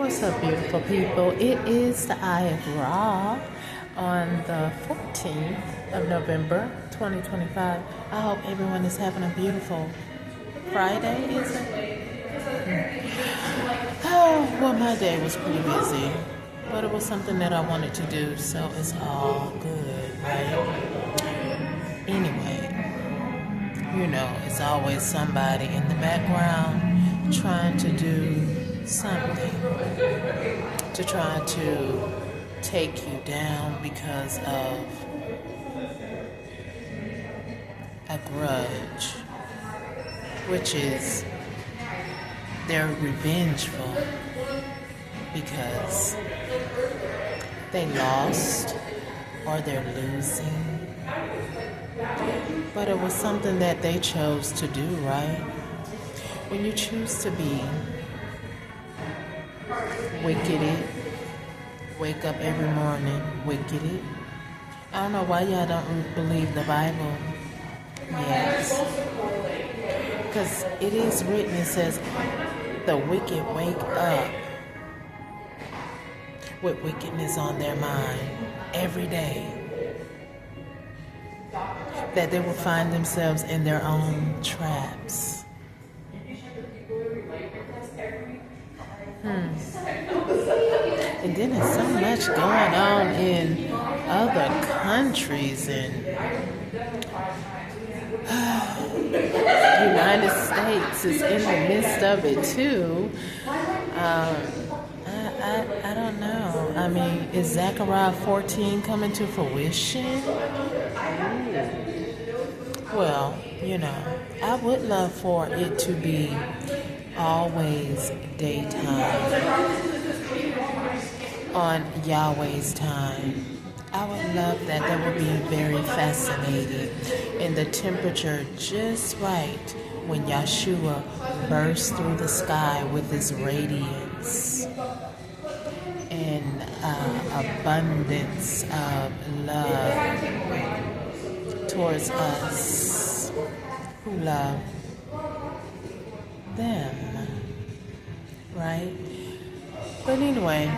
What's up, beautiful people? It is the Eye of Ra on the 14th of November, 2025. I hope everyone is having a beautiful Friday, is it? Oh, well, my day was pretty busy, but it was something that I wanted to do, so it's all good, right? Anyway, it's always somebody in the background trying to do something to try to take you down because of a grudge, which is they're revengeful because they lost or they're losing. But it was something that they chose to do, right? When you choose to be wicked, wake up every morning wicked. I don't know why y'all don't believe the Bible. Yes. Because it is written, it says, the wicked wake up with wickedness on their mind every day. That they will find themselves in their own traps. And then there's so much going on in other countries, and the United States is in the midst of it too. I don't know. I mean, is Zechariah 14 coming to fruition? Well, I would love for it to be always daytime on Yahweh's time. I would love that. That would be very fascinating. And the temperature just right when Yahshua bursts through the sky with his radiance and abundance of love towards us who love them, right? But anyway,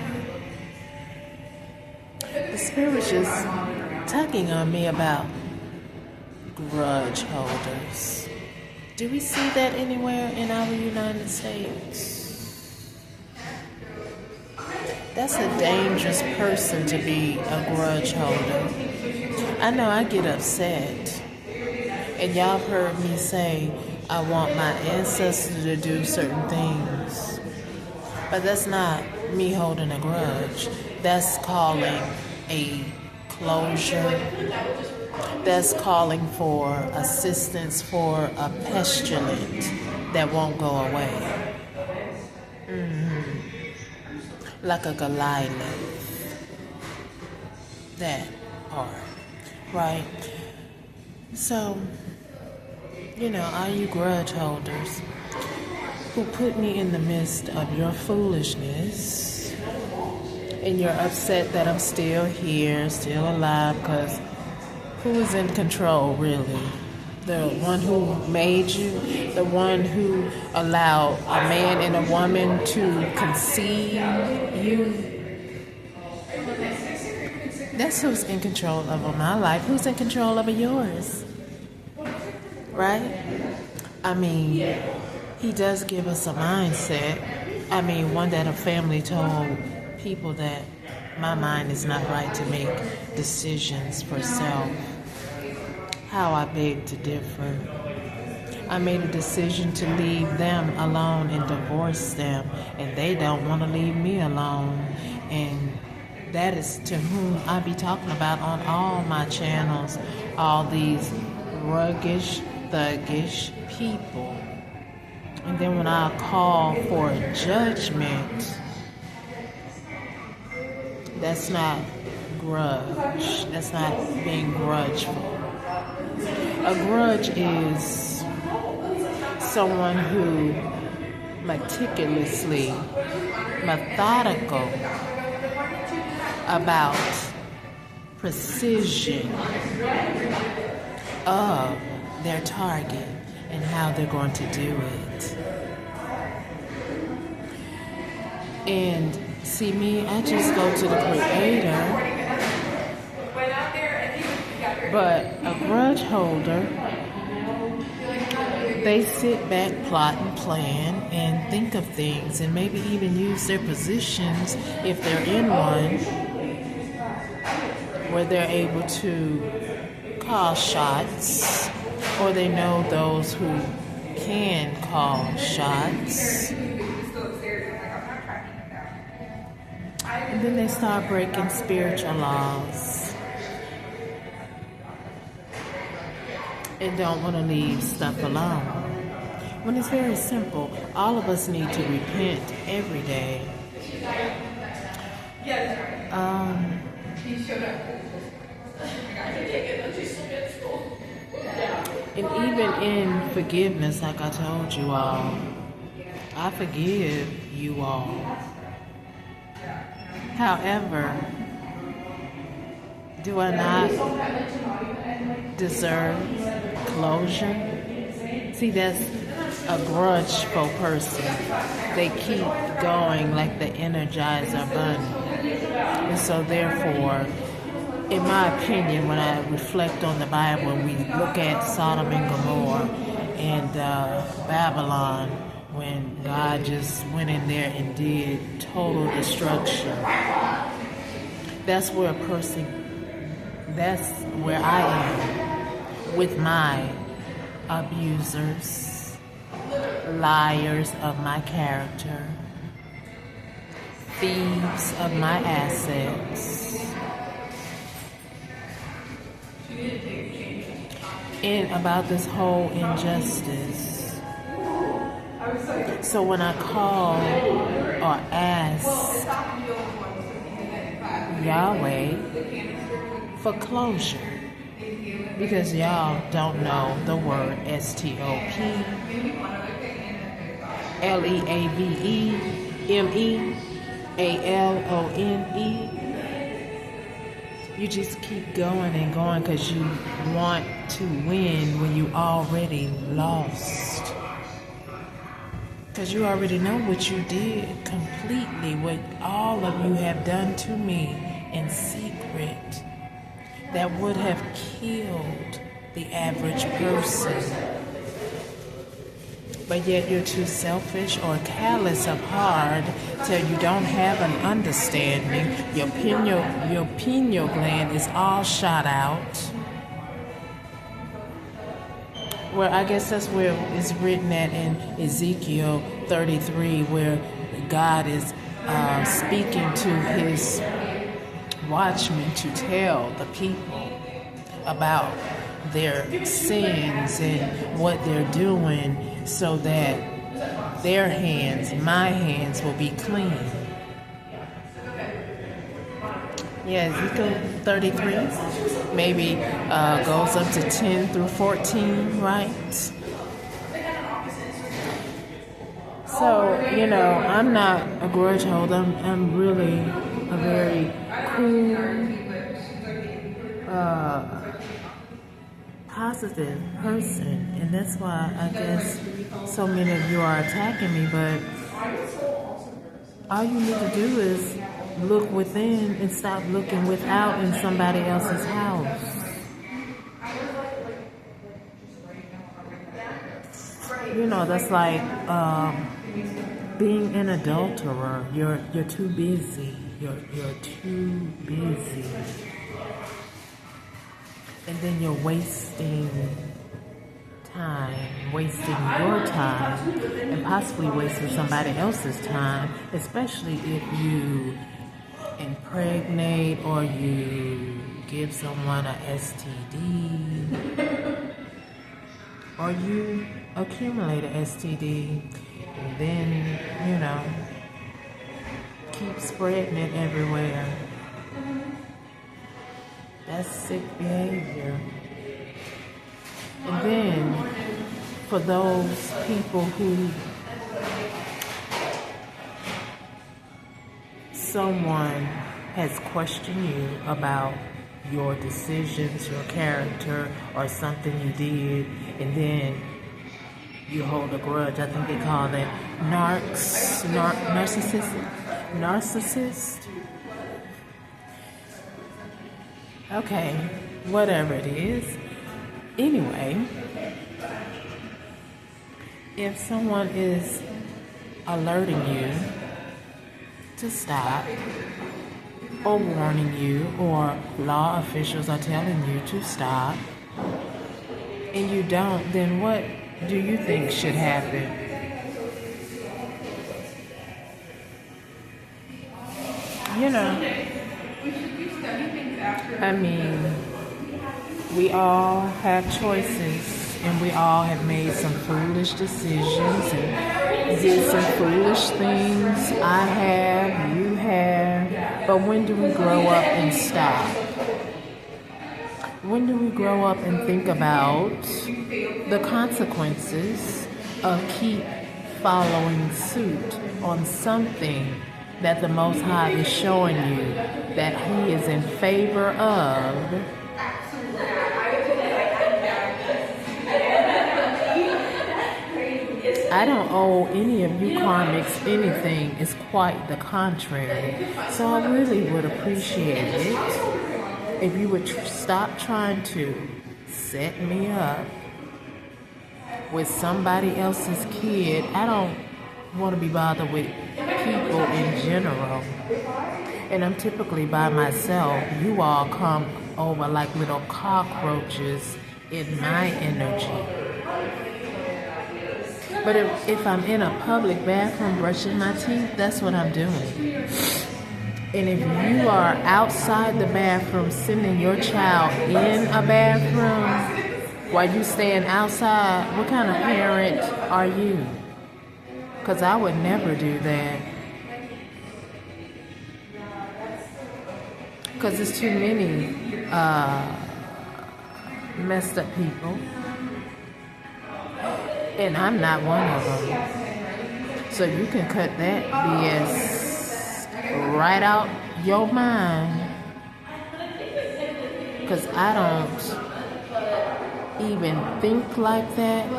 the spirit's just tugging on me about grudge holders. Do we see that anywhere in our United States? That's a dangerous person to be a grudge holder. I know I get upset, and y'all have heard me say I want my ancestors to do certain things, but that's not me holding a grudge. That's calling a closure. That's calling for assistance for a pestilence that won't go away. Like a Goliath. That part, right? So, all you grudge holders who put me in the midst of your foolishness, and you're upset that I'm still here, still alive, because who is in control, really? The one who made you? The one who allowed a man and a woman to conceive you? That's who's in control of my life. Who's in control of yours? Right? I mean, he does give us a mindset. I mean, one that a family told people that my mind is not right to make decisions for self. How I beg to differ. I made a decision to leave them alone and divorce them, and they don't want to leave me alone. And that is to whom I be talking about on all my channels, all these ruggish, thuggish people. And then when I call for judgment, that's not grudge. That's not being grudgeful. A grudge is someone who methodical about precision of their target and how they're going to do it. And see me, I just go to the Creator. But a grudge holder, they sit back, plot and plan, and think of things, and maybe even use their positions, if they're in one, where they're able to call shots, or they know those who can call shots. And then they start breaking spiritual laws and don't want to leave stuff alone. When it's very simple, all of us need to repent every day. And even in forgiveness, like I told you all, I forgive you all. However, do I not deserve closure? See, that's a grudgeful person. They keep going like the Energizer Bunny. And so therefore, in my opinion, when I reflect on the Bible and we look at Sodom and Gomorrah and Babylon, when God just went in there and did total destruction, that's where a person, that's where I am with my abusers, liars of my character, thieves of my assets, and about this whole injustice. So when I call or ask Yahweh for closure, because y'all don't know the word STOPLEAVEMEALONE. You just keep going and going because you want to win when you already lost. Because you already know what you did completely, what all of you have done to me in secret that would have killed the average person. But yet you're too selfish or callous of heart till you don't have an understanding. Your pineal gland is all shot out. Well, I guess that's where it's written at in Ezekiel 33, where God is speaking to his watchmen to tell the people about their sins and what they're doing so that their hands, my hands, will be clean. Yeah, Ezekiel 33 maybe goes up to 10 through 14, right? So, you know, I'm not a grudge holder. I'm really a very cool, positive person. And that's why I guess so many of you are attacking me. But all you need to do is look within and stop looking without in somebody else's house. You know, that's like being an adulterer. You're too busy. You're too busy. And then you're wasting time, wasting your time, and possibly wasting somebody else's time, especially if you impregnate or you give someone a STD or you accumulate an STD and then, you know, keep spreading it everywhere. That's sick behavior. And then for those people who someone has questioned you about your decisions, your character, or something you did, and then you hold a grudge. I think they call that narcissism. narcissist. Okay, whatever it is. Anyway, if someone is alerting you to stop, or warning you, or law officials are telling you to stop, and you don't, then what do you think should happen? You know, I mean, we all have choices, and we all have made some foolish decisions and did some foolish things. I have, you have, but when do we grow up and stop? When do we grow up and think about the consequences of keep following suit on something that the Most High is showing you that He is in favor of? I don't owe any of you karmics anything. It's quite the contrary. So I really would appreciate it if you would stop trying to set me up with somebody else's kid. I don't want to be bothered with people in general. And I'm typically by myself. You all come over like little cockroaches in my energy. But if I'm in a public bathroom brushing my teeth, that's what I'm doing. And if you are outside the bathroom sending your child in a bathroom while you stand outside, what kind of parent are you? Because I would never do that. Because there's too many messed up people. And I'm not one of them. So you can cut that BS right out your mind. Because I don't even think like that.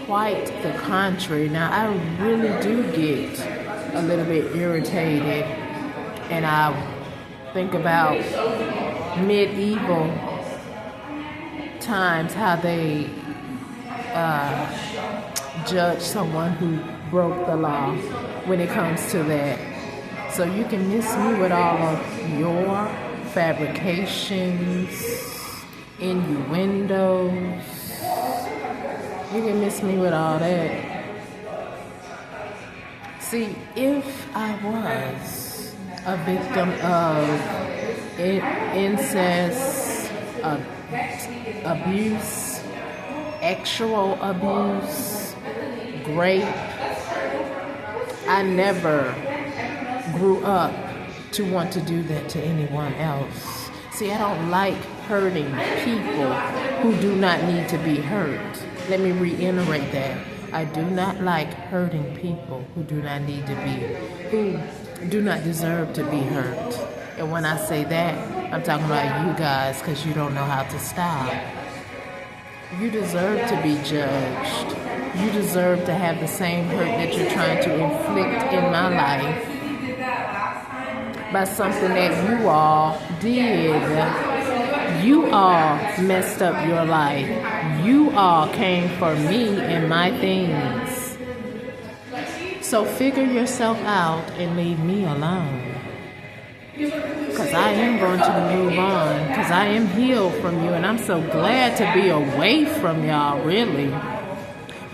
Quite the contrary. Now, I really do get a little bit irritated. And I think about medieval times, how they judge someone who broke the law when it comes to that. So you can miss me with all of your fabrications, innuendos. You can miss me with all that. See, if I was a victim of incest, abuse, sexual abuse, rape, I never grew up to want to do that to anyone else. See, I don't like hurting people who do not need to be hurt. Let me reiterate that. I do not like hurting people who do not need to be, who do not deserve to be hurt. And when I say that, I'm talking about you guys, because you don't know how to stop. You deserve to be judged. You deserve to have the same hurt that you're trying to inflict in my life by something that you all did. You all messed up your life. You all came for me and my things. So figure yourself out and leave me alone. Because I am going to move on. Because I am healed from you. And I'm so glad to be away from y'all, really.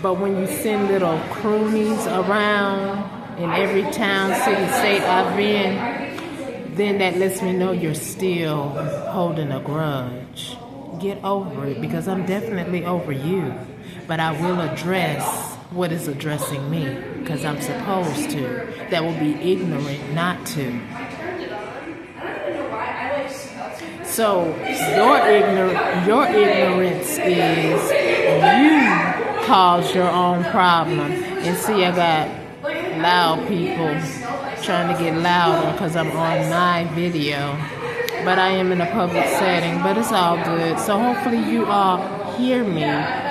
But when you send little croonies around in every town, city, state I've been, then that lets me know you're still holding a grudge. Get over it, because I'm definitely over you. But I will address what is addressing me, because I'm supposed to. That will be ignorant not to. So your ignorance is you caused your own problem. And see, I got loud people trying to get louder because I'm on my video. But I am in a public setting, but it's all good. So hopefully you all hear me,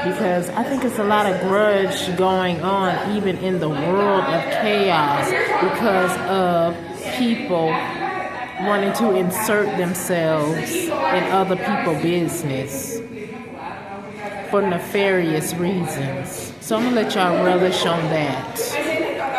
because I think it's a lot of grudge going on even in the world of chaos because of people wanting to insert themselves in other people's business for nefarious reasons. So I'm going to let y'all relish on that.